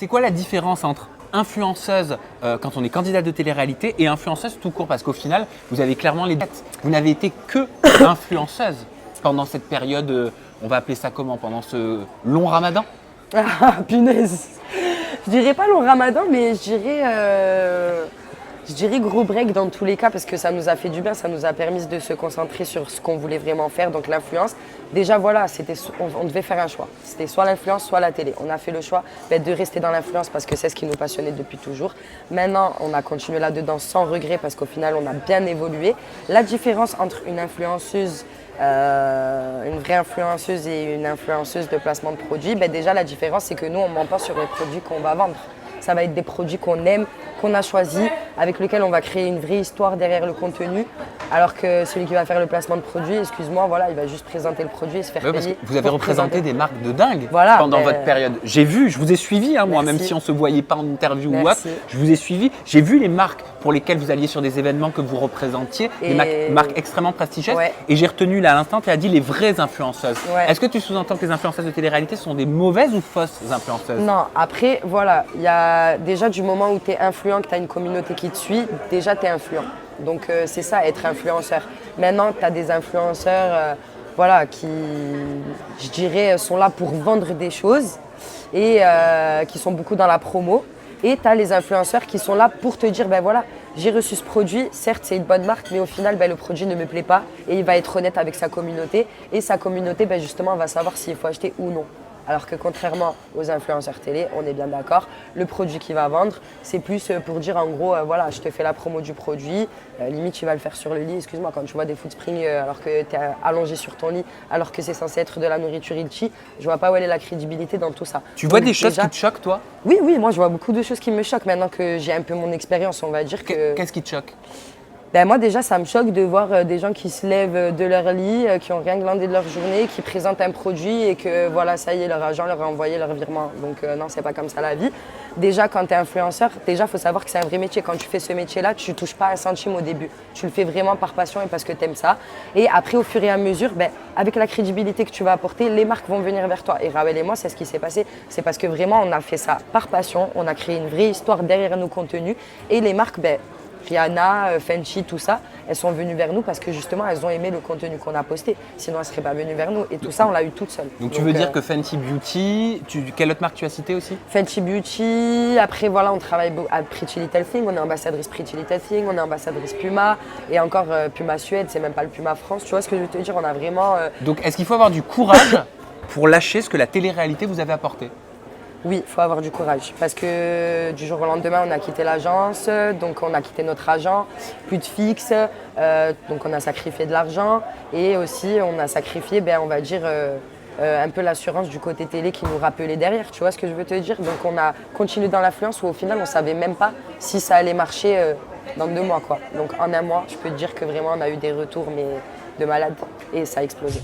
C'est quoi la différence entre influenceuse quand on est candidat de télé-réalité et influenceuse tout court? Parce qu'au final, vous avez clairement les dates. Vous n'avez été que influenceuse pendant cette période, on va appeler ça comment? Pendant ce long ramadan? Ah, punaise. Je dirais pas long ramadan, mais je dirais gros break dans tous les cas parce que ça nous a fait du bien, ça nous a permis de se concentrer sur ce qu'on voulait vraiment faire, donc l'influence. Déjà voilà, on devait faire un choix. C'était soit l'influence, soit la télé. On a fait le choix de rester dans l'influence parce que c'est ce qui nous passionnait depuis toujours. Maintenant, on a continué là-dedans sans regret parce qu'au final, on a bien évolué. La différence entre une influenceuse, une vraie influenceuse et une influenceuse de placement de produits, déjà la différence c'est que nous on ment pas sur les produits qu'on va vendre. Ça va être des produits qu'on aime, qu'on a choisis, avec lesquels on va créer une vraie histoire derrière le contenu. Alors que celui qui va faire le placement de produit, excuse-moi, voilà, il va juste présenter le produit et se faire payer. Vous avez représenté des marques de dingue pendant votre période. J'ai vu, je vous ai suivi, moi, même si on ne se voyait pas en interview ou autre, je vous ai suivi. J'ai vu les marques pour lesquelles vous alliez sur des événements que vous représentiez, des marques extrêmement prestigieuses. Et j'ai retenu là à l'instant, tu as dit les vraies influenceuses. Est-ce que tu sous-entends que les influenceuses de télé-réalité sont des mauvaises ou fausses influenceuses? Non, après, voilà, il y a déjà du moment où tu es influent, que tu as une communauté qui te suit, déjà tu es influent. Donc c'est ça, être influenceur. Maintenant, tu as des influenceurs voilà, qui, je dirais, sont là pour vendre des choses et qui sont beaucoup dans la promo. Et tu as les influenceurs qui sont là pour te dire, ben voilà, j'ai reçu ce produit, certes c'est une bonne marque, mais au final le produit ne me plaît pas et il va être honnête avec sa communauté. Et sa communauté, justement, va savoir s'il faut acheter ou non. Alors que contrairement aux influenceurs télé, on est bien d'accord, le produit qu'il va vendre, c'est plus pour dire en gros, voilà, je te fais la promo du produit, limite tu vas le faire sur le lit, excuse-moi, quand tu vois des food springs alors que tu es allongé sur ton lit, alors que c'est censé être de la nourriture itchy, je vois pas où elle est la crédibilité dans tout ça. Tu vois des choses qui te choquent, toi? Oui, moi je vois beaucoup de choses qui me choquent maintenant que j'ai un peu mon expérience, on va dire que… Qu'est-ce qui te choque? Moi déjà ça me choque de voir des gens qui se lèvent de leur lit, qui n'ont rien glandé de leur journée, qui présentent un produit et que voilà ça y est, leur agent leur a envoyé leur virement. Donc non, c'est pas comme ça la vie. Déjà quand tu es influenceur, déjà faut savoir que c'est un vrai métier. Quand tu fais ce métier-là, tu touches pas un centime au début. Tu le fais vraiment par passion et parce que tu aimes ça. Et après au fur et à mesure, avec la crédibilité que tu vas apporter, les marques vont venir vers toi. Et Rawel et moi, c'est ce qui s'est passé. C'est parce que vraiment on a fait ça par passion, on a créé une vraie histoire derrière nos contenus et les marques, Rihanna, Fenty, tout ça, elles sont venues vers nous parce que justement elles ont aimé le contenu qu'on a posté. Sinon elles ne seraient pas venues vers nous. Et tout ça, on l'a eu toute seule. Donc tu veux dire que Fenty Beauty, quelle autre marque tu as cité aussi? Fenty Beauty, après voilà, on travaille à Pretty Little Thing, on est ambassadrice Pretty Little Thing, on est ambassadrice Puma et encore Puma Suède, c'est même pas le Puma France. Tu vois ce que je veux te dire, on a vraiment… Donc est-ce qu'il faut avoir du courage pour lâcher ce que la télé-réalité vous avait apporté? Oui, il faut avoir du courage parce que du jour au lendemain, on a quitté l'agence, donc on a quitté notre agent, plus de fixe, donc on a sacrifié de l'argent et aussi on a sacrifié, on va dire, un peu l'assurance du côté télé qui nous rappelait derrière, tu vois ce que je veux te dire? Donc on a continué dans l'influence où au final on ne savait même pas si ça allait marcher dans 2 mois, quoi. Donc en 1 mois, je peux te dire que vraiment on a eu des retours mais de malade et ça a explosé.